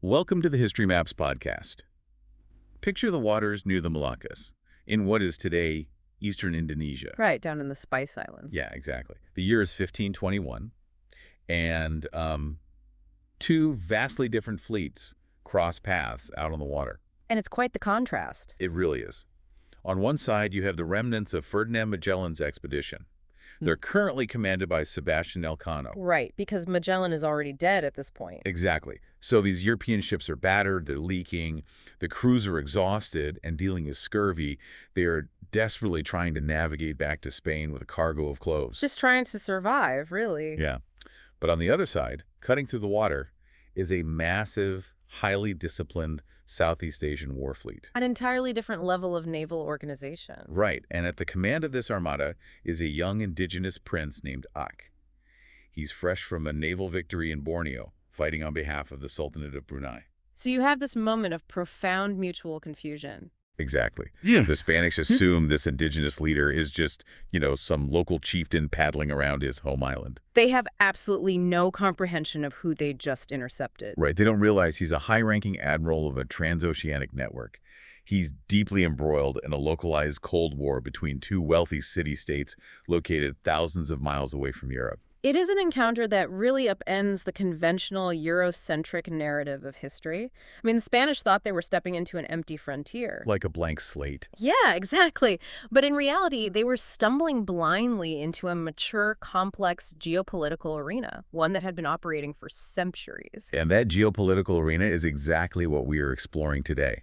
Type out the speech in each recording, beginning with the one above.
Welcome to the History Maps podcast. Picture the waters near the Moluccas, in what is today eastern Indonesia. Right, down in the Spice Islands. Yeah, exactly. The year is 1521, and two vastly different fleets cross paths out on the water. And it's quite the contrast. It really is. On one side, you have the remnants of Ferdinand Magellan's expedition. They're currently commanded by Sebastian Elcano. Right, because Magellan is already dead at this point. Exactly. So these European ships are battered, they're leaking, the crews are exhausted and dealing with scurvy. They are desperately trying to navigate back to Spain with a cargo of cloves. Just trying to survive, really. Yeah. But on the other side, cutting through the water, is a massive, highly disciplined Southeast Asian war fleet. An entirely different level of naval organization. Right, and at the command of this armada is a young indigenous prince named Ak. He's fresh from a naval victory in Borneo, fighting on behalf of the Sultanate of Brunei. So you have this moment of profound mutual confusion. Exactly. Yeah. The Spanish assume this indigenous leader is just, some local chieftain paddling around his home island. They have absolutely no comprehension of who they just intercepted. Right. They don't realize he's a high-ranking admiral of a transoceanic network. He's deeply embroiled in a localized Cold War between two wealthy city-states located thousands of miles away from Europe. It is an encounter that really upends the conventional Eurocentric narrative of history. I mean, the Spanish thought they were stepping into an empty frontier. Like a blank slate. Yeah, exactly. But in reality, they were stumbling blindly into a mature, complex geopolitical arena, one that had been operating for centuries. And that geopolitical arena is exactly what we are exploring today.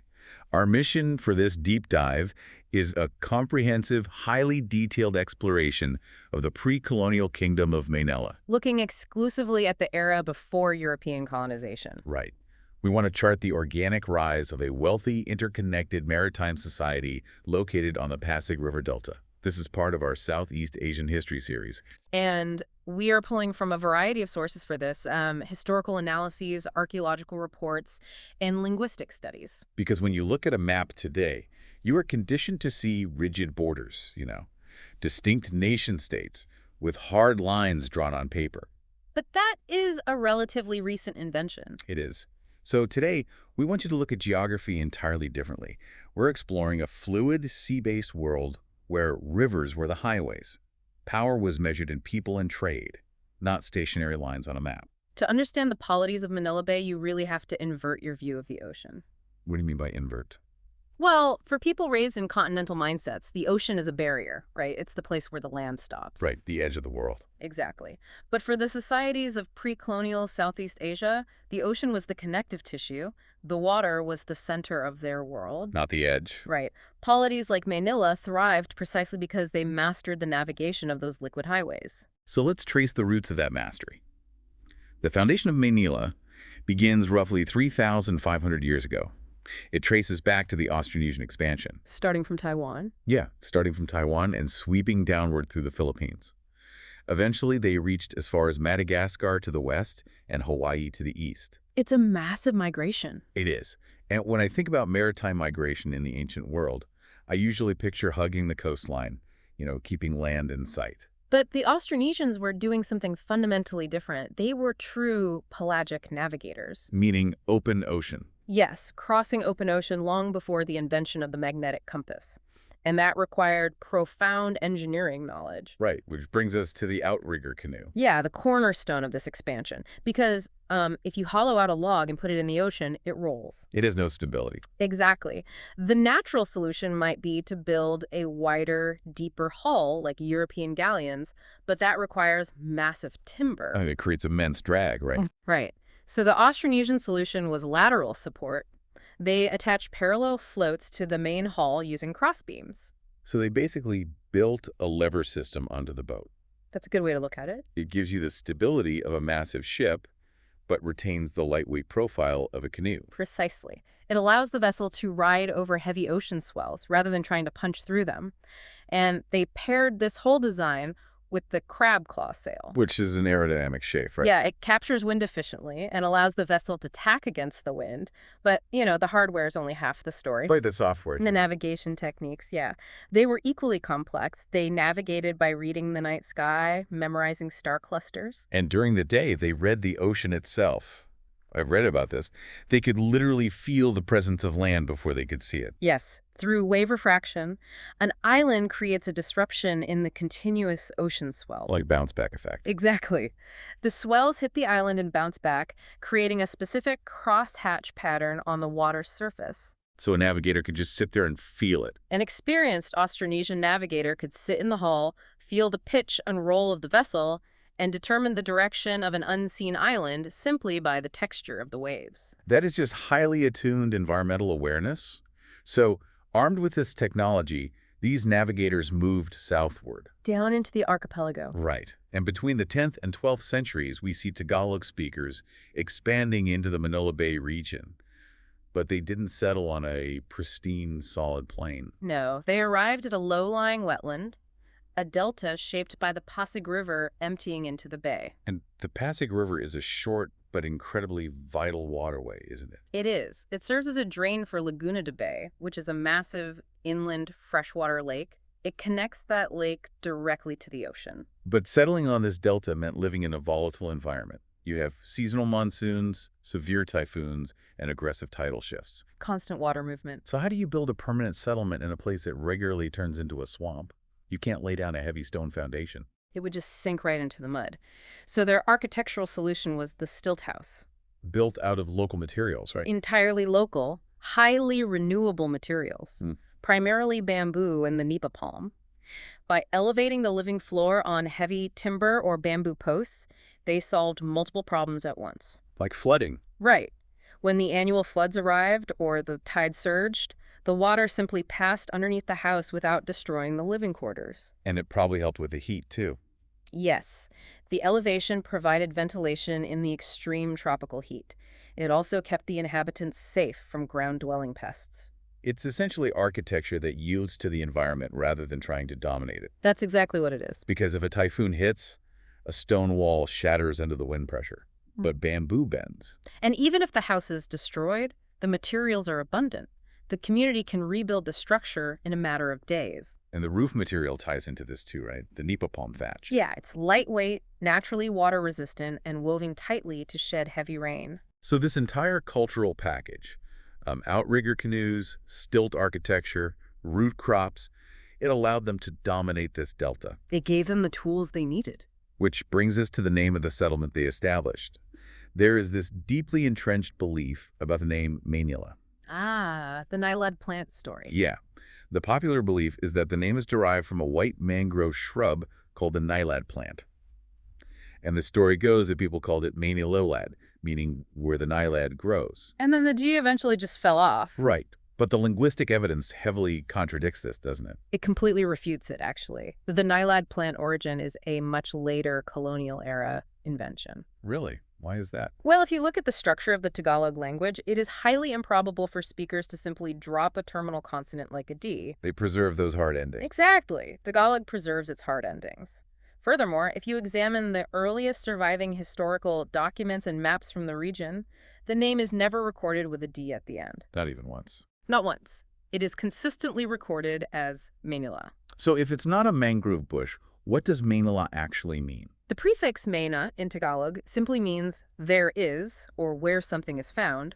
Our mission for this deep dive is a comprehensive, highly detailed exploration of the pre-colonial Kingdom of Maynila. Looking exclusively at the era before European colonization. Right. We want to chart the organic rise of a wealthy, interconnected maritime society located on the Pasig River Delta. This is part of our Southeast Asian History series. And we are pulling from a variety of sources for this, historical analyses, archaeological reports, and linguistic studies. Because when you look at a map today, you are conditioned to see rigid borders, distinct nation-states with hard lines drawn on paper. But that is a relatively recent invention. It is. So today, we want you to look at geography entirely differently. We're exploring a fluid, sea-based world where rivers were the highways. Power was measured in people and trade, not stationary lines on a map. To understand the polities of Manila Bay, you really have to invert your view of the ocean. What do you mean by invert? Well, for people raised in continental mindsets, the ocean is a barrier, right? It's the place where the land stops. Right, the edge of the world. Exactly. But for the societies of pre-colonial Southeast Asia, the ocean was the connective tissue. The water was the center of their world. Not the edge. Right. Polities like Maynila thrived precisely because they mastered the navigation of those liquid highways. So let's trace the roots of that mastery. The foundation of Maynila begins roughly 3,500 years ago. It traces back to the Austronesian expansion. Starting from Taiwan? Yeah, starting from Taiwan and sweeping downward through the Philippines. Eventually, they reached as far as Madagascar to the west and Hawaii to the east. It's a massive migration. It is. And when I think about maritime migration in the ancient world, I usually picture hugging the coastline, keeping land in sight. But the Austronesians were doing something fundamentally different. They were true pelagic navigators. Meaning open ocean. Yes, crossing open ocean long before the invention of the magnetic compass. And that required profound engineering knowledge. Right, which brings us to the outrigger canoe. Yeah, the cornerstone of this expansion. Because if you hollow out a log and put it in the ocean, it rolls. It has no stability. Exactly. The natural solution might be to build a wider, deeper hull like European galleons, but that requires massive timber. It creates immense drag, right? Right. So the Austronesian solution was lateral support. They attached parallel floats to the main hull using crossbeams. So they basically built a lever system onto the boat. That's a good way to look at it. It gives you the stability of a massive ship, but retains the lightweight profile of a canoe. Precisely. It allows the vessel to ride over heavy ocean swells rather than trying to punch through them. And they paired this whole design with the crab claw sail. Which is an aerodynamic shape, right? Yeah, it captures wind efficiently and allows the vessel to tack against the wind. But, the hardware is only half the story. By the software. The navigation techniques, yeah. They were equally complex. They navigated by reading the night sky, memorizing star clusters. And during the day, they read the ocean itself. I've read about this. They could literally feel the presence of land before they could see it. Yes, through wave refraction, an island creates a disruption in the continuous ocean swell. Like bounce back effect. Exactly. The swells hit the island and bounce back, creating a specific crosshatch pattern on the water's surface. So a navigator could just sit there and feel it. An experienced Austronesian navigator could sit in the hull, feel the pitch and roll of the vessel, and determine the direction of an unseen island simply by the texture of the waves. That is just highly attuned environmental awareness. So, armed with this technology, these navigators moved southward. Down into the archipelago. Right. And between the 10th and 12th centuries, we see Tagalog speakers expanding into the Manila Bay region. But they didn't settle on a pristine, solid plain. No, they arrived at a low-lying wetland, a delta shaped by the Pasig River emptying into the bay. And the Pasig River is a short but incredibly vital waterway, isn't it? It is. It serves as a drain for Laguna de Bay, which is a massive inland freshwater lake. It connects that lake directly to the ocean. But settling on this delta meant living in a volatile environment. You have seasonal monsoons, severe typhoons, and aggressive tidal shifts. Constant water movement. So how do you build a permanent settlement in a place that regularly turns into a swamp? You can't lay down a heavy stone foundation. It would just sink right into the mud. So their architectural solution was the stilt house. Built out of local materials, right? Entirely local, highly renewable materials, primarily bamboo and the nipa palm. By elevating the living floor on heavy timber or bamboo posts, they solved multiple problems at once. Like flooding. Right. When the annual floods arrived or the tide surged, the water simply passed underneath the house without destroying the living quarters. And it probably helped with the heat, too. Yes, the elevation provided ventilation in the extreme tropical heat. It also kept the inhabitants safe from ground-dwelling pests. It's essentially architecture that yields to the environment rather than trying to dominate it. That's exactly what it is. Because if a typhoon hits, a stone wall shatters under the wind pressure. But bamboo bends. And even if the house is destroyed, the materials are abundant. The community can rebuild the structure in a matter of days. And the roof material ties into this too, right? The nipa palm thatch. Yeah, it's lightweight, naturally water-resistant, and woven tightly to shed heavy rain. So this entire cultural package, outrigger canoes, stilt architecture, root crops, it allowed them to dominate this delta. It gave them the tools they needed. Which brings us to the name of the settlement they established. There is this deeply entrenched belief about the name Maynila. Ah, the nylad plant story. Yeah. The popular belief is that the name is derived from a white mangrove shrub called the nylad plant. And the story goes that people called it Maynilolad, meaning where the nylad grows. And then the G eventually just fell off. Right. But the linguistic evidence heavily contradicts this, doesn't it? It completely refutes it, actually. The nylad plant origin is a much later colonial era invention. Really? Why is that? Well, if you look at the structure of the Tagalog language, it is highly improbable for speakers to simply drop a terminal consonant like a D. They preserve those hard endings. Exactly. Tagalog preserves its hard endings. Furthermore, if you examine the earliest surviving historical documents and maps from the region, the name is never recorded with a D at the end. Not even once. Not once. It is consistently recorded as Maynila. So if it's not a mangrove bush, what does Maynila actually mean? The prefix Mayna in Tagalog simply means there is, or where something is found.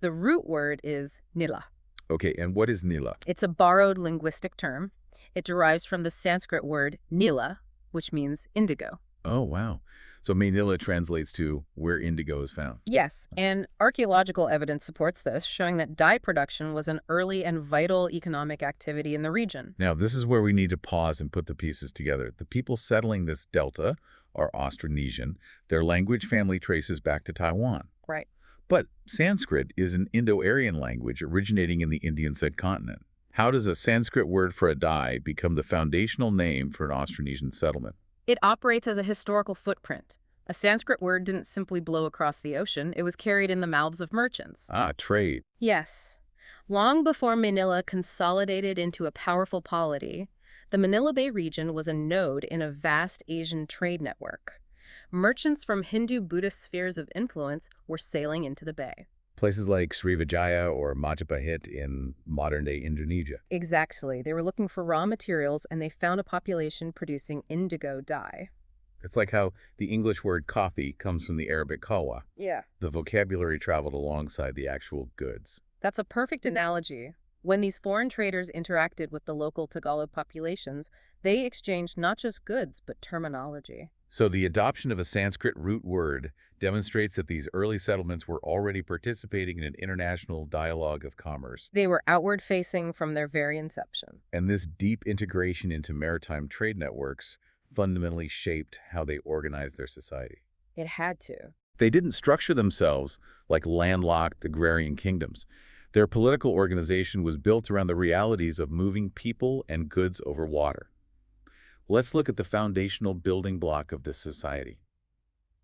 The root word is nila. Okay, and what is Nila? It's a borrowed linguistic term. It derives from the Sanskrit word nila, which means indigo. Oh, wow. So Maynila translates to where indigo is found. Yes, and archaeological evidence supports this, showing that dye production was an early and vital economic activity in the region. Now, this is where we need to pause and put the pieces together. The people settling this delta are Austronesian. Their language family traces back to Taiwan. Right. But Sanskrit is an Indo-Aryan language originating in the Indian subcontinent. How does a Sanskrit word for a dye become the foundational name for an Austronesian settlement? It operates as a historical footprint. A Sanskrit word didn't simply blow across the ocean. It was carried in the mouths of merchants. Ah, trade. Yes. Long before Manila consolidated into a powerful polity, the Manila Bay region was a node in a vast Asian trade network. Merchants from Hindu-Buddhist spheres of influence were sailing into the bay. Places like Srivijaya or Majapahit in modern-day Indonesia. Exactly. They were looking for raw materials, and they found a population producing indigo dye. It's like how the English word coffee comes from the Arabic kawa. Yeah. The vocabulary traveled alongside the actual goods. That's a perfect analogy. When these foreign traders interacted with the local Tagalog populations, they exchanged not just goods, but terminology. So the adoption of a Sanskrit root word demonstrates that these early settlements were already participating in an international dialogue of commerce. They were outward-facing from their very inception. And this deep integration into maritime trade networks fundamentally shaped how they organized their society. It had to. They didn't structure themselves like landlocked agrarian kingdoms. Their political organization was built around the realities of moving people and goods over water. Let's look at the foundational building block of this society,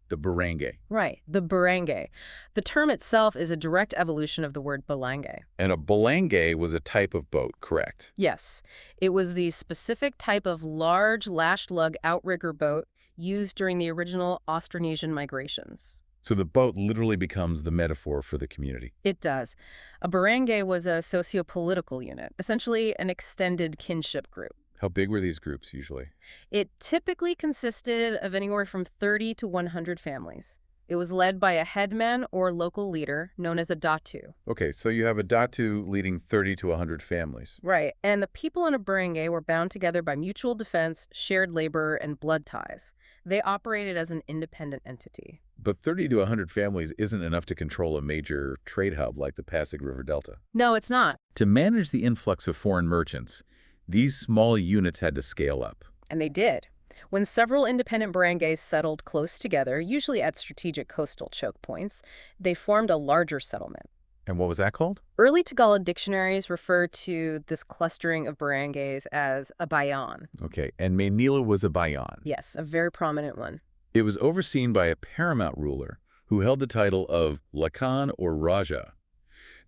the barangay. Right, the barangay. The term itself is a direct evolution of the word balangay. And a balangay was a type of boat, correct? Yes, it was the specific type of large lashed lug outrigger boat used during the original Austronesian migrations. So the boat literally becomes the metaphor for the community. It does. A barangay was a socio-political unit, essentially an extended kinship group. How big were these groups usually? It typically consisted of anywhere from 30 to 100 families. It was led by a headman or local leader known as a datu. Okay, so you have a datu leading 30 to 100 families. Right, and the people in a barangay were bound together by mutual defense, shared labor, and blood ties. They operated as an independent entity. But 30 to 100 families isn't enough to control a major trade hub like the Pasig River Delta. No, it's not. To manage the influx of foreign merchants, these small units had to scale up. And they did. When several independent barangays settled close together, usually at strategic coastal choke points, they formed a larger settlement. And what was that called? Early Tagalog dictionaries refer to this clustering of barangays as a bayan. Okay, and Maynila was a bayan. Yes, a very prominent one. It was overseen by a paramount ruler who held the title of Lakan or Raja.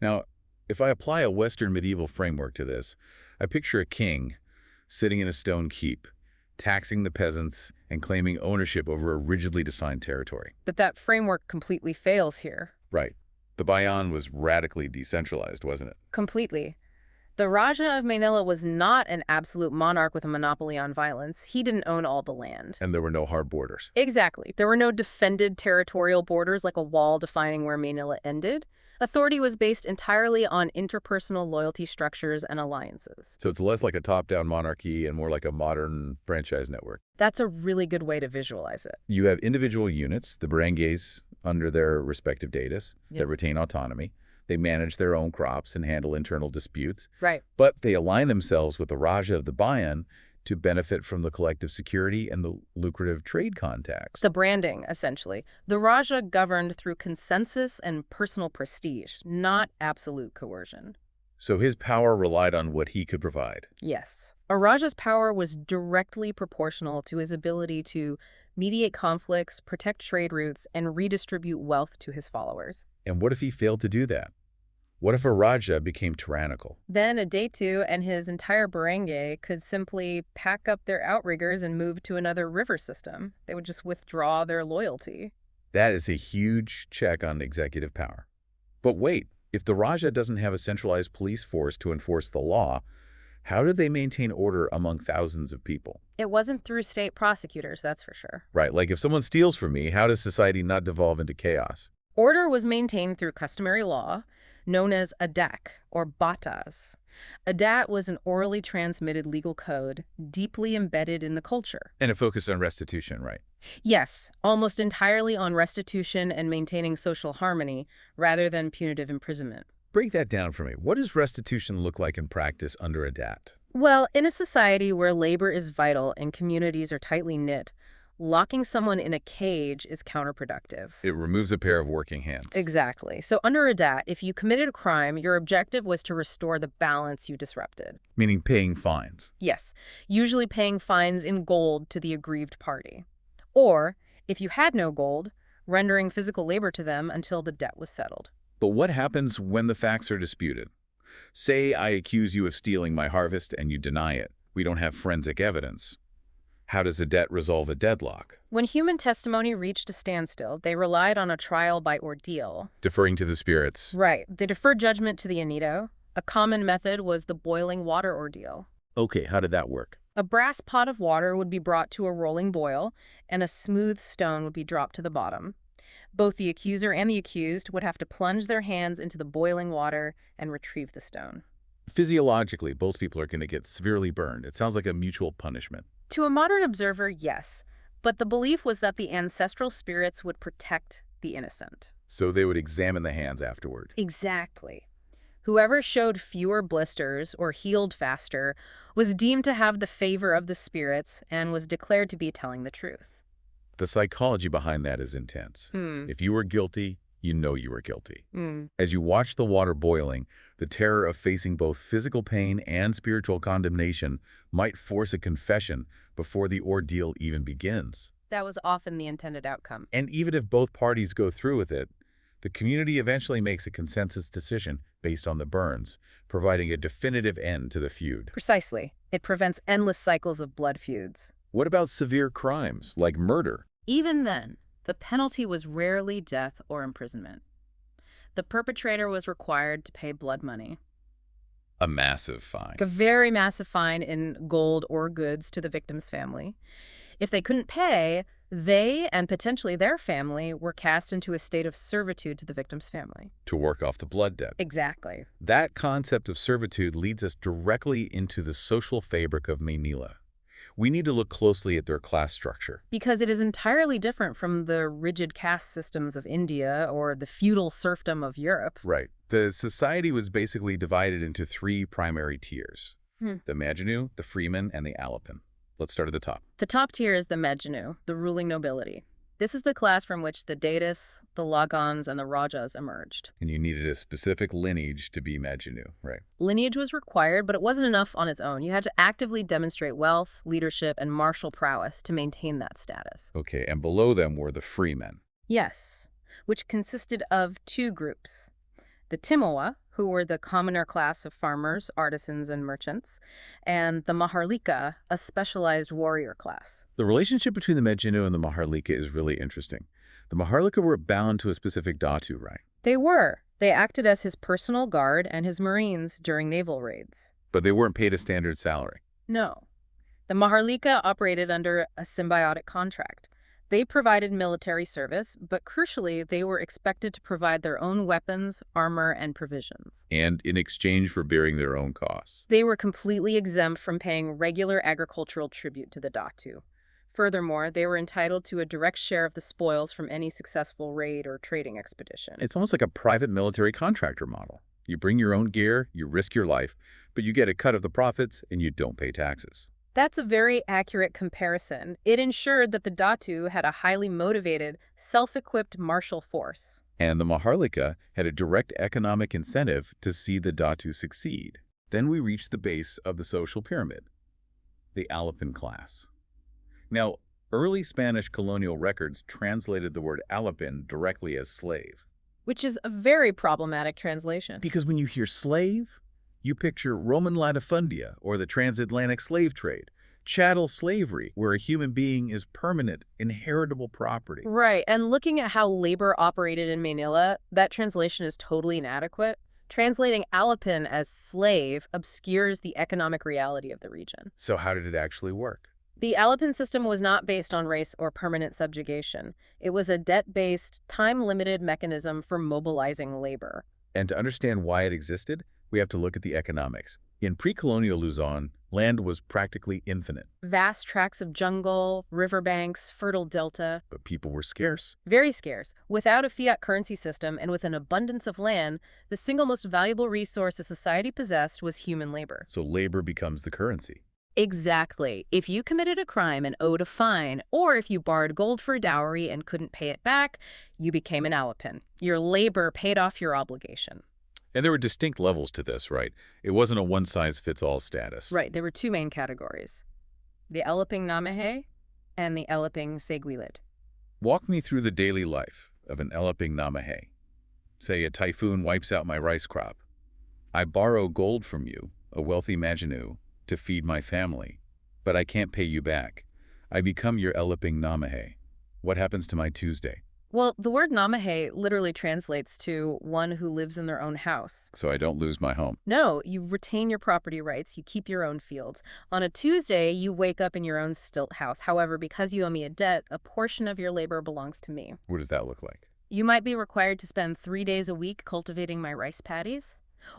Now, if I apply a Western medieval framework to this, I picture a king sitting in a stone keep, taxing the peasants and claiming ownership over a rigidly defined territory. But that framework completely fails here. Right. The bayan was radically decentralized, wasn't it? Completely. The Raja of Maynila was not an absolute monarch with a monopoly on violence. He didn't own all the land. And there were no hard borders. Exactly. There were no defended territorial borders like a wall defining where Maynila ended. Authority was based entirely on interpersonal loyalty structures and alliances. So it's less like a top-down monarchy and more like a modern franchise network. That's a really good way to visualize it. You have individual units, the barangays, under their respective datus, that retain autonomy. They manage their own crops and handle internal disputes. Right. But they align themselves with the Raja of the bayan to benefit from the collective security and the lucrative trade contacts. The branding, essentially. The Raja governed through consensus and personal prestige, not absolute coercion. So his power relied on what he could provide. Yes. A Raja's power was directly proportional to his ability to mediate conflicts, protect trade routes, and redistribute wealth to his followers. And what if he failed to do that? What if a Raja became tyrannical? Then a Datu and his entire barangay could simply pack up their outriggers and move to another river system. They would just withdraw their loyalty. That is a huge check on executive power. But wait, if the Raja doesn't have a centralized police force to enforce the law, how do they maintain order among thousands of people? It wasn't through state prosecutors, that's for sure. Right, like if someone steals from me, how does society not devolve into chaos? Order was maintained through customary law, known as adak, or batas. Adat was an orally transmitted legal code deeply embedded in the culture. And it focused on restitution, right? Yes, almost entirely on restitution and maintaining social harmony, rather than punitive imprisonment. Break that down for me. What does restitution look like in practice under Adat? Well, in a society where labor is vital and communities are tightly knit, locking someone in a cage is counterproductive. It removes a pair of working hands. Exactly. So under Adat, if you committed a crime, your objective was to restore the balance you disrupted. Meaning paying fines. Yes, usually paying fines in gold to the aggrieved party. Or, if you had no gold, rendering physical labor to them until the debt was settled. But what happens when the facts are disputed? Say I accuse you of stealing my harvest and you deny it. We don't have forensic evidence. How does Adat resolve a deadlock? When human testimony reached a standstill, they relied on a trial by ordeal. Deferring to the spirits. Right. They deferred judgment to the Anito. A common method was the boiling water ordeal. Okay, how did that work? A brass pot of water would be brought to a rolling boil, and a smooth stone would be dropped to the bottom. Both the accuser and the accused would have to plunge their hands into the boiling water and retrieve the stone. Physiologically, both people are going to get severely burned. It sounds like a mutual punishment. To a modern observer, yes, but the belief was that the ancestral spirits would protect the innocent. So they would examine the hands afterward. Exactly. Whoever showed fewer blisters or healed faster was deemed to have the favor of the spirits and was declared to be telling the truth. The psychology behind that is intense. If you were guilty, you know you were guilty. As you watch the water boiling, the terror of facing both physical pain and spiritual condemnation might force a confession before the ordeal even begins. That was often the intended outcome. And even if both parties go through with it, the community eventually makes a consensus decision based on the burns, providing a definitive end to the feud. Precisely. It prevents endless cycles of blood feuds. What about severe crimes, like murder? Even then, the penalty was rarely death or imprisonment. The perpetrator was required to pay blood money. A massive fine. A very massive fine in gold or goods to the victim's family. If they couldn't pay, they and potentially their family were cast into a state of servitude to the victim's family. To work off the blood debt. Exactly. That concept of servitude leads us directly into the social fabric of Maynila. We need to look closely at their class structure. Because it is entirely different from the rigid caste systems of India or the feudal serfdom of Europe. Right. The society was basically divided into three primary tiers. The Majanu, the Freeman, and the Alapin. Let's start at the top. The top tier is the Majanu, the ruling nobility. This is the class from which the Datas, the Lagans, and the Rajas emerged. And you needed a specific lineage to be Majanu, right? Lineage was required, but it wasn't enough on its own. You had to actively demonstrate wealth, leadership, and martial prowess to maintain that status. Okay, and below them were the Freemen. Yes, which consisted of two groups. The Timoa, who were the commoner class of farmers, artisans, and merchants, and the Maharlika, a specialized warrior class. The relationship between the Majanu and the Maharlika is really interesting. The Maharlika were bound to a specific Datu, right? They were. They acted as his personal guard and his marines during naval raids. But they weren't paid a standard salary. No. The Maharlika operated under a symbiotic contract. They provided military service, but crucially, they were expected to provide their own weapons, armor, and provisions. And in exchange for bearing their own costs. They were completely exempt from paying regular agricultural tribute to the Datu. Furthermore, they were entitled to a direct share of the spoils from any successful raid or trading expedition. It's almost like a private military contractor model. You bring your own gear, you risk your life, but you get a cut of the profits and you don't pay taxes. That's a very accurate comparison. It ensured that the Datu had a highly motivated, self-equipped martial force. And the Maharlika had a direct economic incentive to see the Datu succeed. Then we reach the base of the social pyramid, the Alapin class. Now, early Spanish colonial records translated the word Alapin directly as slave. Which is a very problematic translation. Because when you hear slave, you picture Roman latifundia or the transatlantic slave trade, chattel slavery, where a human being is permanent, inheritable property. Right, and looking at how labor operated in Maynila, that translation is totally inadequate. Translating Alapin as slave obscures the economic reality of the region. So how did it actually work? The Alapin system was not based on race or permanent subjugation. It was a debt-based, time-limited mechanism for mobilizing labor. And to understand why it existed, we have to look at the economics. In pre-colonial Luzon, land was practically infinite. Vast tracts of jungle, riverbanks, fertile delta. But people were scarce. Very scarce. Without a fiat currency system and with an abundance of land, the single most valuable resource a society possessed was human labor. So labor becomes the currency. Exactly. If you committed a crime and owed a fine, or if you borrowed gold for a dowry and couldn't pay it back, you became an Alapin. Your labor paid off your obligation. And there were distinct levels to this, right? It wasn't a one-size-fits-all status. Right. There were two main categories. The Alaping Namahe and the Alaping Seguilit. Walk me through the daily life of an Alaping Namahe. Say a typhoon wipes out my rice crop. I borrow gold from you, a wealthy Majanu, to feed my family, but I can't pay you back. I become your Alaping Namahe. What happens to my Tuesday? Well, the word namahe literally translates to one who lives in their own house. So I don't lose my home. No, you retain your property rights, you keep your own fields. On a Tuesday, you wake up in your own stilt house. However, because you owe me a debt, a portion of your labor belongs to me. What does that look like? You might be required to spend 3 days a week cultivating my rice paddies.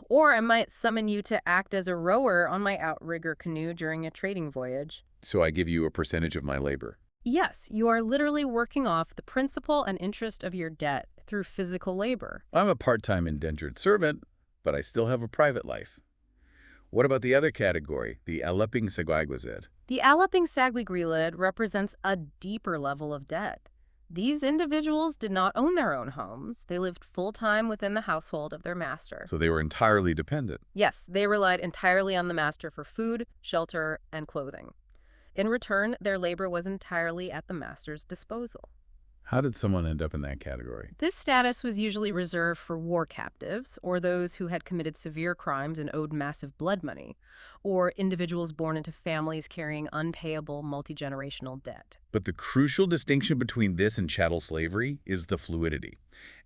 Or I might summon you to act as a rower on my outrigger canoe during a trading voyage. So I give you a percentage of my labor. Yes, you are literally working off the principal and interest of your debt through physical labor. I'm a part-time indentured servant, but I still have a private life. What about the other category, the alaping sagwaigwazid? The alaping sagwigrilid represents a deeper level of debt. These individuals did not own their own homes. They lived full-time within the household of their master. So they were entirely dependent. Yes, they relied entirely on the master for food, shelter, and clothing. In return, their labor was entirely at the master's disposal. How did someone end up in that category? This status was usually reserved for war captives, or those who had committed severe crimes and owed massive blood money, or individuals born into families carrying unpayable multi-generational debt. But the crucial distinction between this and chattel slavery is the fluidity.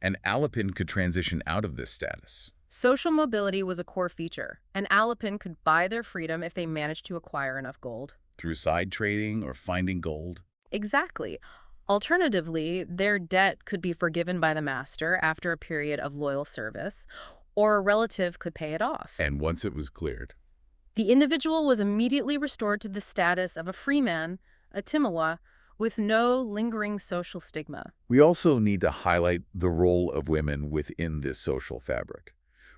An alapin could transition out of this status. Social mobility was a core feature. An alapin could buy their freedom if they managed to acquire enough gold. Through side trading or finding gold. Exactly. Alternatively, their debt could be forgiven by the master after a period of loyal service, or a relative could pay it off. And once it was cleared, the individual was immediately restored to the status of a free man, a timawa, with no lingering social stigma. we also need to highlight the role of women within this social fabric.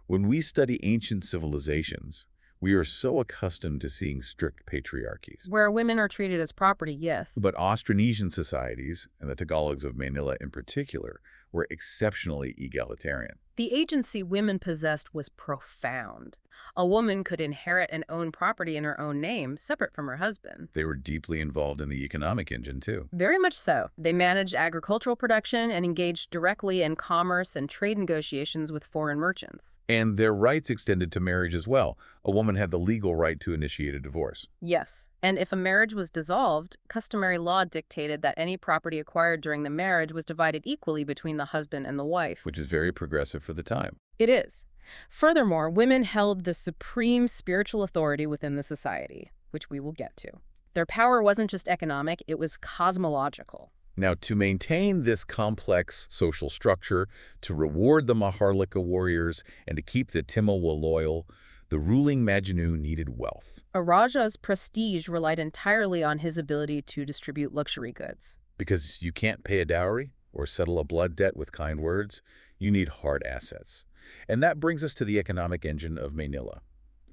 When we study ancient civilizations, we are so accustomed to seeing strict patriarchies. Where women are treated as property, yes. But Austronesian societies, and the Tagalogs of Maynila in particular, were exceptionally egalitarian. The agency women possessed was profound. A woman could inherit and own property in her own name, separate from her husband. They were deeply involved in the economic engine, too. Very much so. They managed agricultural production and engaged directly in commerce and trade negotiations with foreign merchants. And their rights extended to marriage as well. A woman had the legal right to initiate a divorce. Yes, and if a marriage was dissolved, customary law dictated that any property acquired during the marriage was divided equally between the husband and the wife. Which is very progressive for the time. It is. Furthermore, women held the supreme spiritual authority within the society, which we will get to. Their power wasn't just economic, it was cosmological. Now, to maintain this complex social structure, to reward the Maharlika warriors, and to keep the Timawa loyal, the ruling Majanu needed wealth. A Raja's prestige relied entirely on his ability to distribute luxury goods. Because you can't pay a dowry or settle a blood debt with kind words, you need hard assets. And that brings us to the economic engine of Maynila.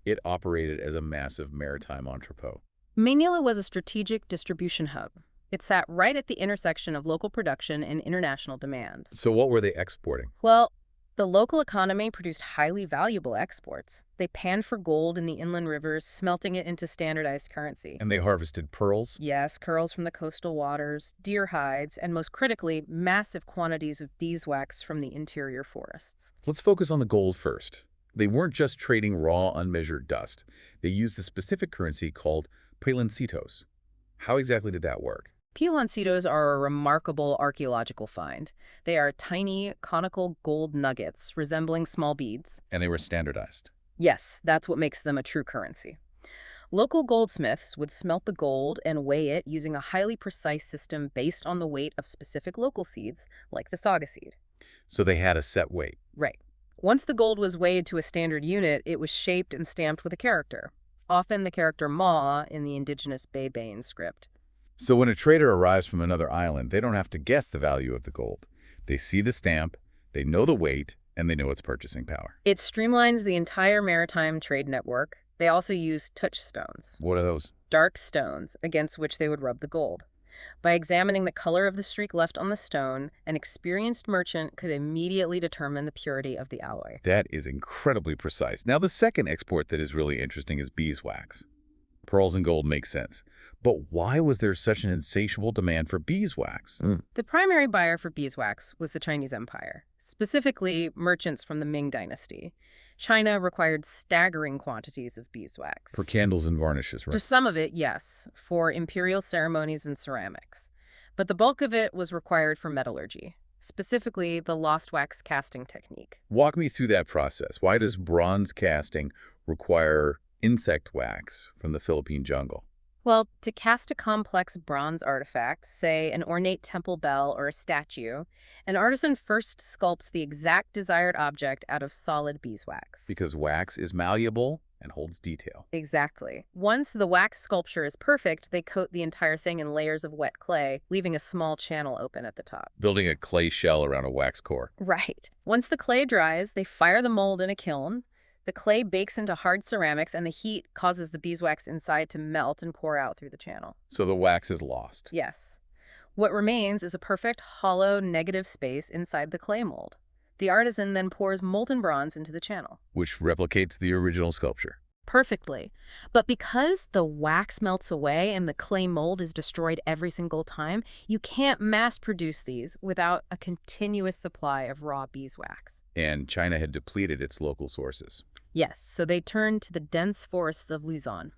It operated as a massive maritime entrepot. Maynila was a strategic distribution hub. It sat right at the intersection of local production and international demand. So what were they exporting? Well, the local economy produced highly valuable exports. They panned for gold in the inland rivers, smelting it into standardized currency. And they harvested pearls? Yes, pearls from the coastal waters, deer hides, and most critically, massive quantities of beeswax from the interior forests. Let's focus on the gold first. They weren't just trading raw, unmeasured dust. They used a specific currency called pilancitos. How exactly did that work? Pilancitos are a remarkable archaeological find. They are tiny, conical gold nuggets resembling small beads. And they were standardized. Yes, that's what makes them a true currency. Local goldsmiths would smelt the gold and weigh it using a highly precise system based on the weight of specific local seeds, like the saga seed. So they had a set weight. Right. Once the gold was weighed to a standard unit, it was shaped and stamped with a character, often the character Ma in the indigenous Beibane script. So when a trader arrives from another island, they don't have to guess the value of the gold. They see the stamp, they know the weight, and they know its purchasing power. It streamlines the entire maritime trade network. They also use touchstones. What are those? Dark stones against which they would rub the gold. By examining the color of the streak left on the stone, an experienced merchant could immediately determine the purity of the alloy. That is incredibly precise. Now, the second export that is really interesting is beeswax. Pearls and gold make sense. But why was there such an insatiable demand for beeswax? The primary buyer for beeswax was the Chinese Empire, specifically merchants from the Ming Dynasty. China required staggering quantities of beeswax. For candles and varnishes, right? For some of it, yes, for imperial ceremonies and ceramics. But the bulk of it was required for metallurgy. specifically the lost wax casting technique. Walk me through that process. Why does bronze casting require insect wax from the Philippine jungle? Well, to cast a complex bronze artifact, say an ornate temple bell or a statue, an artisan first sculpts the exact desired object out of solid beeswax. Because wax is malleable and holds detail. Exactly. Once the wax sculpture is perfect, they coat the entire thing in layers of wet clay, leaving a small channel open at the top. Building a clay shell around a wax core. Right. Once the clay dries, they fire the mold in a kiln. The clay bakes into hard ceramics, and the heat causes the beeswax inside to melt and pour out through the channel. So the wax is lost. Yes. What remains is a perfect, hollow, negative space inside the clay mold. The artisan then pours molten bronze into the channel. Which replicates the original sculpture. Perfectly. But because the wax melts away and the clay mold is destroyed every single time, you can't mass produce these without a continuous supply of raw beeswax. And China had depleted its local sources. Yes, so they turned to the dense forests of Luzon.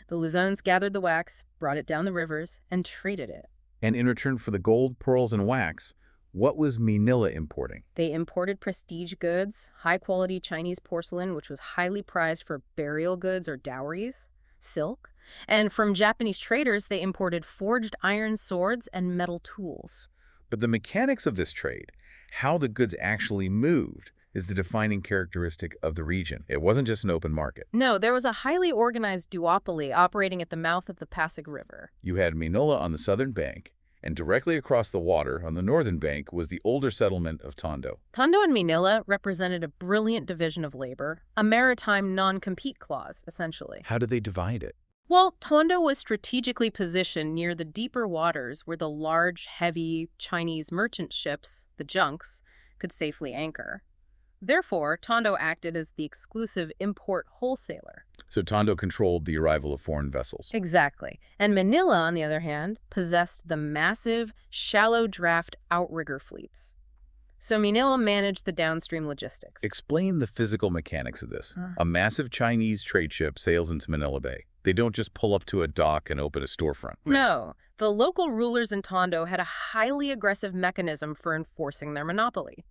The Luzons gathered the wax, brought it down the rivers, and traded it. And in return for the gold, pearls, and wax, what was Maynila importing? They imported prestige goods, high-quality Chinese porcelain, which was highly prized for burial goods or dowries, silk, and from Japanese traders, they imported forged iron swords and metal tools. But the mechanics of this trade, how the goods actually moved, is the defining characteristic of the region. It wasn't just an open market. No, there was a highly organized duopoly operating at the mouth of the Pasig River. You had Maynila on the southern bank, and directly across the water on the northern bank was the older settlement of Tondo. Tondo and Maynila represented a brilliant division of labor, a maritime non-compete clause, essentially. How did they divide it? Well, Tondo was strategically positioned near the deeper waters where the large, heavy Chinese merchant ships, the junks, could safely anchor. Therefore, Tondo acted as the exclusive import wholesaler. So Tondo controlled the arrival of foreign vessels. Exactly. And Manila, on the other hand, possessed the massive, shallow draft outrigger fleets. So Manila managed the downstream logistics. Explain the physical mechanics of this. A massive Chinese trade ship sails into Manila Bay. They don't just pull up to a dock and open a storefront. No. The local rulers in Tondo had a highly aggressive mechanism for enforcing their monopoly.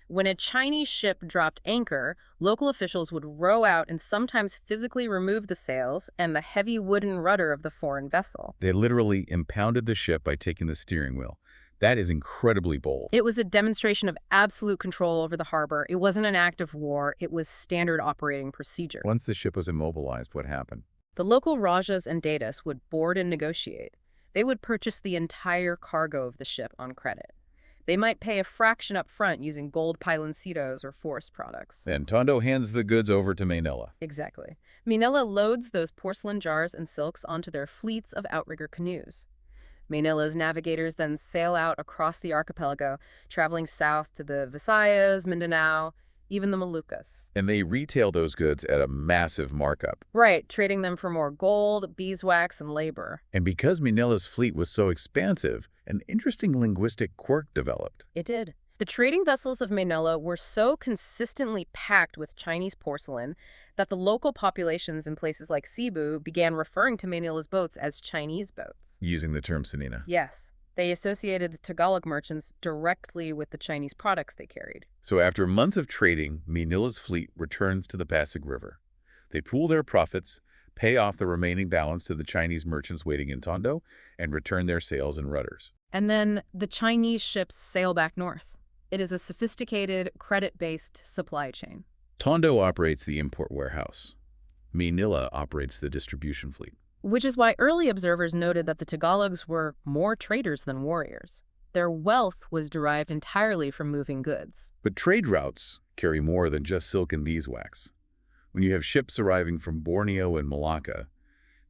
When a Chinese ship dropped anchor, local officials would row out and sometimes physically remove the sails and the heavy wooden rudder of the foreign vessel. They literally impounded the ship by taking the steering wheel. That is incredibly bold. It was a demonstration of absolute control over the harbor. It wasn't an act of war. It was standard operating procedure. Once the ship was immobilized, what happened? The local Rajas and Datas would board and negotiate. They would purchase the entire cargo of the ship on credit. They might pay a fraction up front using gold piloncitos or forest products. And Tondo hands the goods over to Maynila. Exactly. Maynila loads those porcelain jars and silks onto their fleets of outrigger canoes. Maynila's navigators then sail out across the archipelago, traveling south to the Visayas, Mindanao, even the Moluccas. And they retail those goods at a massive markup. Right, trading them for more gold, beeswax, and labor. And because Maynila's fleet was so expansive, an interesting linguistic quirk developed. It did. The trading vessels of Maynila were so consistently packed with Chinese porcelain that the local populations in places like Cebu began referring to Maynila's boats as Chinese boats. Using the term Sanina. Yes. They associated the Tagalog merchants directly with the Chinese products they carried. So after months of trading, Maynila's fleet returns to the Pasig River. They pool their profits, pay off the remaining balance to the Chinese merchants waiting in Tondo, and return their sails and rudders. And then the Chinese ships sail back north. It is a sophisticated, credit-based supply chain. Tondo operates the import warehouse. Maynila operates the distribution fleet. Which is why early observers noted that the Tagalogs were more traders than warriors. Their wealth was derived entirely from moving goods. But trade routes carry more than just silk and beeswax. When you have ships arriving from Borneo and Malacca,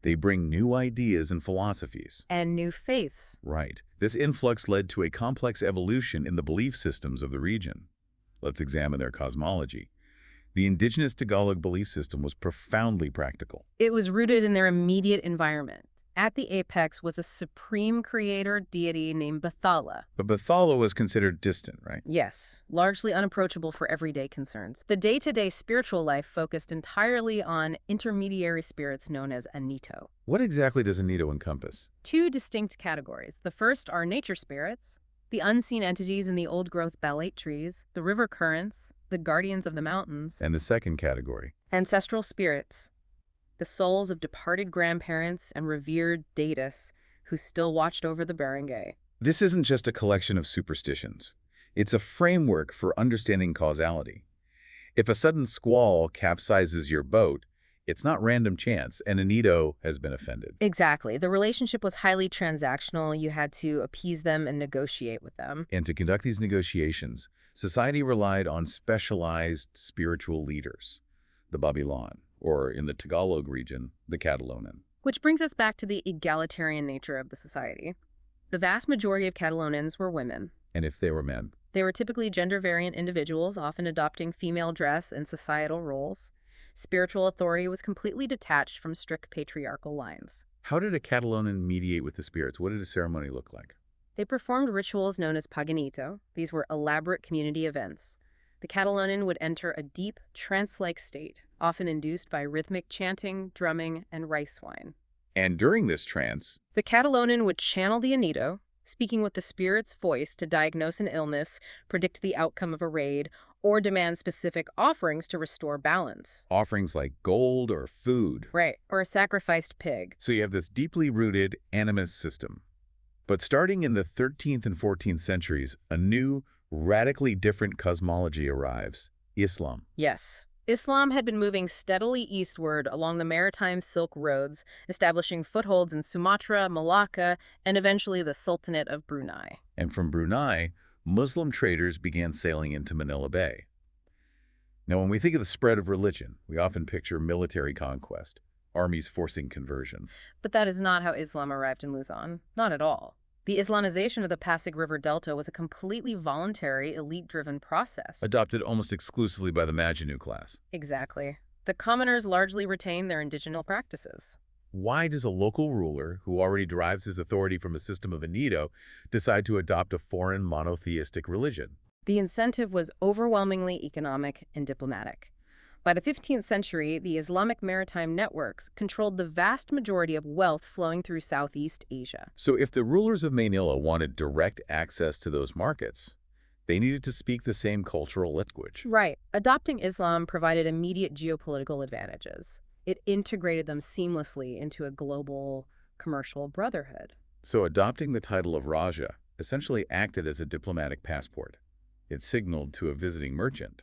they bring new ideas and philosophies. And new faiths. Right. This influx led to a complex evolution in the belief systems of the region. Let's examine their cosmology. The indigenous Tagalog belief system was profoundly practical. It was rooted in their immediate environment. At the apex was a supreme creator deity named Bathala. But Bathala was considered distant, right? Yes, largely unapproachable for everyday concerns. The day-to-day spiritual life focused entirely on intermediary spirits known as Anito. What exactly does Anito encompass? Two distinct categories. The first are nature spirits. The unseen entities in the old-growth basalate trees, the river currents, the guardians of the mountains. And the second category. Ancestral spirits, the souls of departed grandparents and revered deities who still watched over the barangay. This isn't just a collection of superstitions. It's a framework for understanding causality. If a sudden squall capsizes your boat, it's not random chance, and Anito has been offended. Exactly. The relationship was highly transactional. You had to appease them and negotiate with them. And to conduct these negotiations, society relied on specialized spiritual leaders, the Babilon, or in the Tagalog region, the Catalonan. Which brings us back to the egalitarian nature of the society. The vast majority of Catalonians were women. And if they were men? They were typically gender-variant individuals, often adopting female dress and societal roles. Spiritual authority was completely detached from strict patriarchal lines. How did a Catalonan mediate with the spirits? What did a ceremony look like? They performed rituals known as paganito. These were elaborate community events. The Catalonian would enter a deep, trance-like state, often induced by rhythmic chanting, drumming, and rice wine. And during this trance, The Catalonian would channel the Anito, speaking with the spirit's voice to diagnose an illness, predict the outcome of a raid, or demand specific offerings to restore balance. offerings like gold or food. Right, or a sacrificed pig. So you have this deeply rooted animist system. But starting in the 13th and 14th centuries, a new, radically different cosmology arrives: Islam. Yes. Islam had been moving steadily eastward along the maritime Silk Roads, establishing footholds in Sumatra, Malacca, and eventually the Sultanate of Brunei. And from Brunei, Muslim traders began sailing into Manila Bay. Now, when we think of the spread of religion, we often picture military conquest, armies forcing conversion. But that is not how Islam arrived in Luzon. Not at all. The Islamization of the Pasig River Delta was a completely voluntary, elite-driven process. Adopted almost exclusively by the Majinu class. Exactly. The commoners largely retained their indigenous practices. Why does a local ruler, who already derives his authority from a system of Anito, decide to adopt a foreign monotheistic religion? The incentive was overwhelmingly economic and diplomatic. By the 15th century, the Islamic maritime networks controlled the vast majority of wealth flowing through Southeast Asia. So if the rulers of Maynila wanted direct access to those markets, they needed to speak the same cultural language. Right. Adopting Islam provided immediate geopolitical advantages. It integrated them seamlessly into a global commercial brotherhood. So adopting the title of Raja essentially acted as a diplomatic passport. It signaled to a visiting merchant,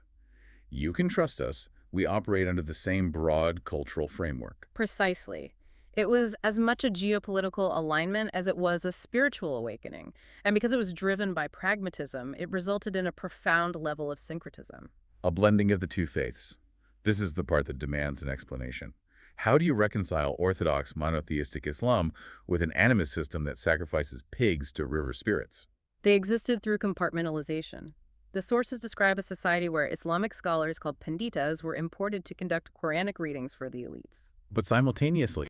"You can trust us. We operate under the same broad cultural framework." Precisely. It was as much a geopolitical alignment as it was a spiritual awakening. And because it was driven by pragmatism, it resulted in a profound level of syncretism. A blending of the two faiths. This is the part that demands an explanation. How do you reconcile orthodox monotheistic Islam with an animist system that sacrifices pigs to river spirits? They existed through compartmentalization. The sources describe a society where Islamic scholars called panditas were imported to conduct Quranic readings for the elites. But simultaneously,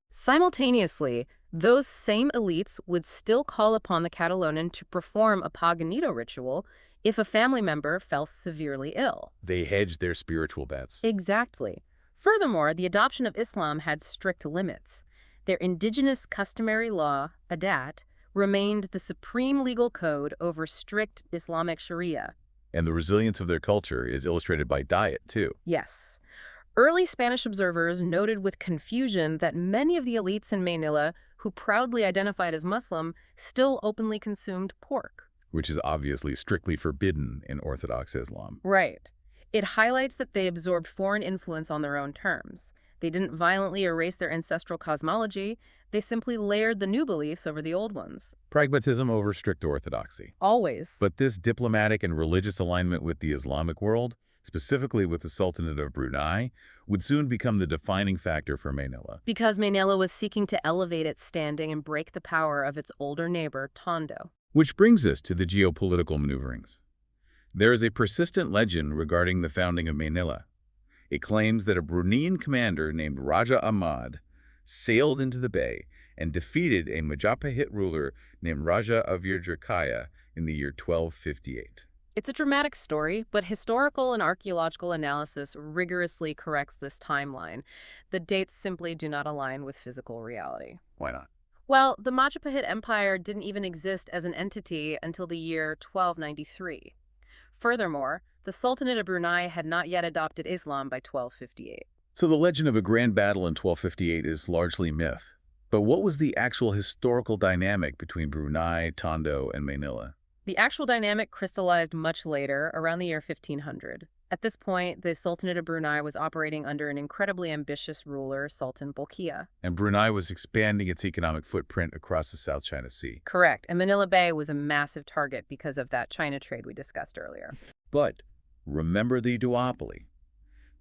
Those same elites would still call upon the Catalonian to perform a paganito ritual if a family member fell severely ill. they hedged their spiritual bets. Exactly. Furthermore, the adoption of Islam had strict limits. Their indigenous customary law, adat, remained the supreme legal code over strict Islamic Sharia. And the resilience of their culture is illustrated by diet, too. Yes. Early Spanish observers noted with confusion that many of the elites in Maynila, who proudly identified as Muslim, still openly consumed pork. Which is obviously strictly forbidden in Orthodox Islam. Right. It highlights that they absorbed foreign influence on their own terms. They didn't violently erase their ancestral cosmology. They simply layered the new beliefs over the old ones. Pragmatism over strict orthodoxy. Always. But this diplomatic and religious alignment with the Islamic world, specifically with the Sultanate of Brunei, would soon become the defining factor for Maynila. Because Maynila was seeking to elevate its standing and break the power of its older neighbor, Tondo. Which brings us to the geopolitical maneuverings. There is a persistent legend regarding the founding of Maynila. It claims that a Bruneian commander named Raja Ahmad sailed into the bay and defeated a Majapahit ruler named Raja of Yirjakaya in the year 1258. It's a dramatic story, but historical and archaeological analysis rigorously corrects this timeline. The dates simply do not align with physical reality. Why not? Well, the Majapahit Empire didn't even exist as an entity until the year 1293. Furthermore, the Sultanate of Brunei had not yet adopted Islam by 1258. So the legend of a grand battle in 1258 is largely myth. But what was the actual historical dynamic between Brunei, Tondo, and Maynila? The actual dynamic crystallized much later, around the year 1500. At this point, the Sultanate of Brunei was operating under an incredibly ambitious ruler, Sultan Bolkiah. And Brunei was expanding its economic footprint across the South China Sea. Correct, and Manila Bay was a massive target because of that China trade we discussed earlier. But remember the duopoly.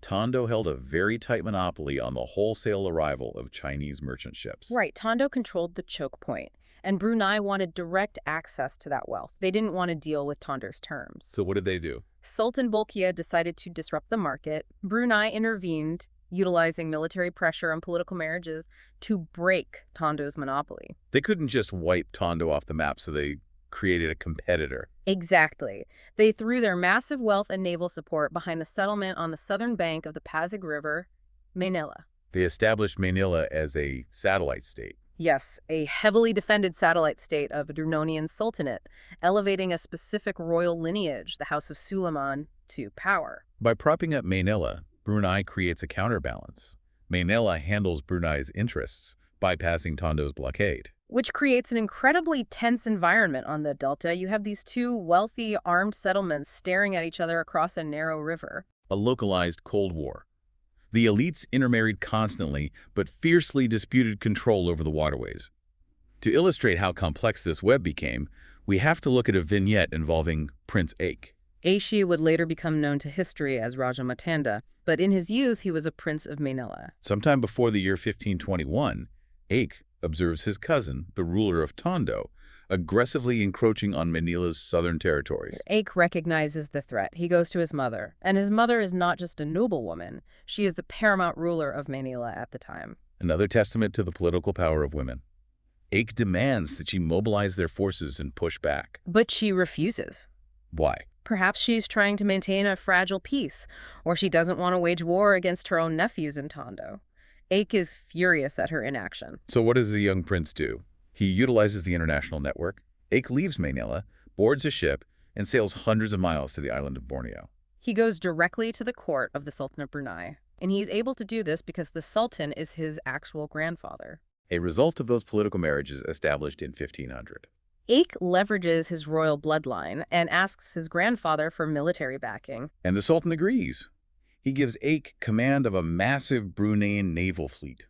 Tondo held a very tight monopoly on the wholesale arrival of Chinese merchant ships. Right, Tondo controlled the choke point, and Brunei wanted direct access to that wealth. They didn't want to deal with Tondo's terms. So what did they do? Sultan Bolkiah decided to disrupt the market. Brunei intervened, utilizing military pressure and political marriages to break Tondo's monopoly. They couldn't just wipe Tondo off the map, so they created a competitor. Exactly. They threw their massive wealth and naval support behind the settlement on the southern bank of the Pasig River, Maynila. They established Maynila as a satellite state. Yes, a heavily defended satellite state of a Bruneian sultanate, elevating a specific royal lineage, the House of Suleiman, to power. By propping up Maynila, Brunei creates a counterbalance. Maynila handles Brunei's interests, bypassing Tondo's blockade. Which creates an incredibly tense environment on the delta. You have these two wealthy, armed settlements staring at each other across a narrow river. A localized Cold War. The elites intermarried constantly, but fiercely disputed control over the waterways. To illustrate how complex this web became, we have to look at a vignette involving Prince Aik. Aishi would later become known to history as Raja Matanda, but in his youth he was a prince of Maynila. Sometime before the year 1521, Aik observes his cousin, the ruler of Tondo, aggressively encroaching on Maynila's southern territories. Aik recognizes the threat. He goes to his mother, and his mother is not just a noblewoman. She is the paramount ruler of Maynila at the time. Another testament to the political power of women. Aik demands that she mobilize their forces and push back. But she refuses. Why? Perhaps she's trying to maintain a fragile peace, or she doesn't want to wage war against her own nephews in Tondo. Aik is furious at her inaction. So what does the young prince do? He utilizes the international network. Aik leaves Maynila, boards a ship, and sails hundreds of miles to the island of Borneo. He goes directly to the court of the Sultan of Brunei, and he's able to do this because the Sultan is his actual grandfather. A result of those political marriages established in 1500. Aik leverages his royal bloodline and asks his grandfather for military backing. And the Sultan agrees. He gives Aik command of a massive Bruneian naval fleet.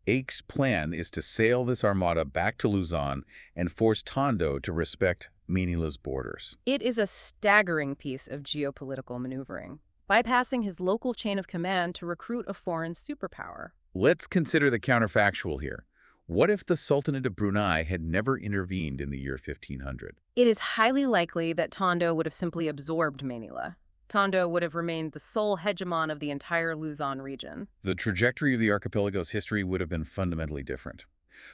Aik's plan is to sail this armada back to Luzon and force Tondo to respect Maynila's borders. It is a staggering piece of geopolitical maneuvering, bypassing his local chain of command to recruit a foreign superpower. Let's consider the counterfactual here. What if the Sultanate of Brunei had never intervened in the year 1500? It is highly likely that Tondo would have simply absorbed Maynila. Tondo would have remained the sole hegemon of the entire Luzon region. The trajectory of the archipelago's history would have been fundamentally different.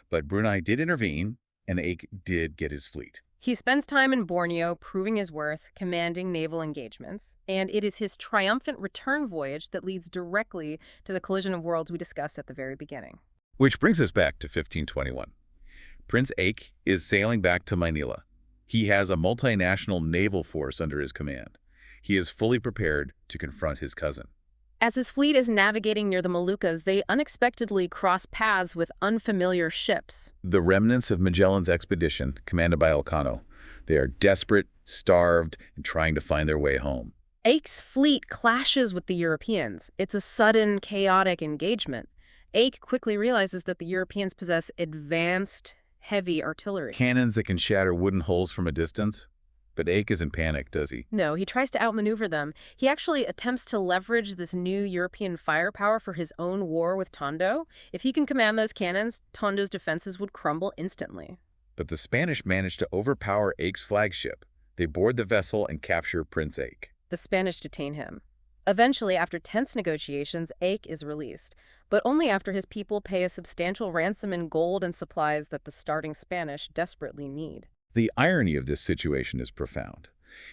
But Brunei did intervene, and Aik did get his fleet. He spends time in Borneo proving his worth, commanding naval engagements, and it is his triumphant return voyage that leads directly to the collision of worlds we discussed at the very beginning. Which brings us back to 1521. Prince Aik is sailing back to Maynila. He has a multinational naval force under his command. He is fully prepared to confront his cousin. As his fleet is navigating near the Moluccas, they unexpectedly cross paths with unfamiliar ships. The remnants of Magellan's expedition, commanded by Elcano. They are desperate, starved, and trying to find their way home. Aik's fleet clashes with the Europeans. It's a sudden, chaotic engagement. Aik quickly realizes that the Europeans possess advanced, heavy artillery. Cannons that can shatter wooden hulls from a distance? But Aik isn't panicked, does he? No, he tries to outmaneuver them. He actually attempts to leverage this new European firepower for his own war with Tondo. If he can command those cannons, Tondo's defenses would crumble instantly. But the Spanish manage to overpower Aik's flagship. They board the vessel and capture Prince Aik. The Spanish detain him. Eventually, after tense negotiations, Aik is released, but only after his people pay a substantial ransom in gold and supplies that the starting Spanish desperately need. The irony of this situation is profound.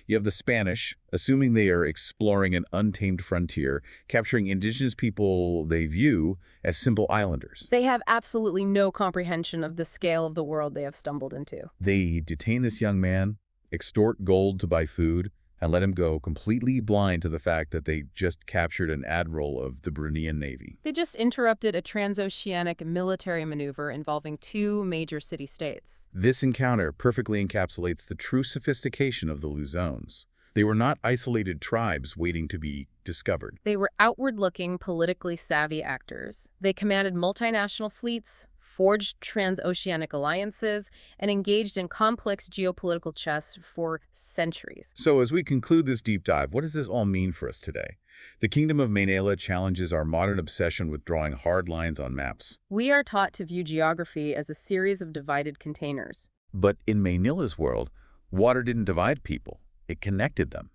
You have the Spanish, assuming they are exploring an untamed frontier, capturing indigenous people they view as simple islanders. They have absolutely no comprehension of the scale of the world they have stumbled into. They detain this young man, extort gold to buy food, and let him go completely blind to the fact that they just captured an admiral of the Bruneian Navy. They just interrupted a transoceanic military maneuver involving two major city-states. This encounter perfectly encapsulates the true sophistication of the Luzones. They were not isolated tribes waiting to be discovered. They were outward-looking, politically savvy actors. They commanded multinational fleets, forged transoceanic alliances, and engaged in complex geopolitical chess for centuries. So as we conclude this deep dive, what does this all mean for us today? The Kingdom of Maynila challenges our modern obsession with drawing hard lines on maps. We are taught to view geography as a series of divided containers. But in Maynila's world, water didn't divide people. It connected them.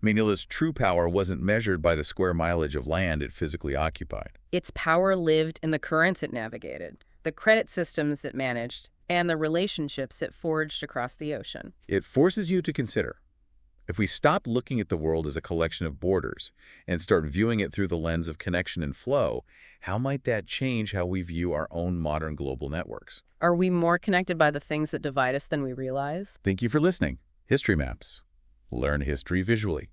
Maynila's true power wasn't measured by the square mileage of land it physically occupied. Its power lived in the currents it navigated, the credit systems it managed, and the relationships it forged across the ocean. It forces you to consider, if we stop looking at the world as a collection of borders and start viewing it through the lens of connection and flow, how might that change how we view our own modern global networks? Are we more connected by the things that divide us than we realize? Thank you for listening. History Maps. Learn history visually.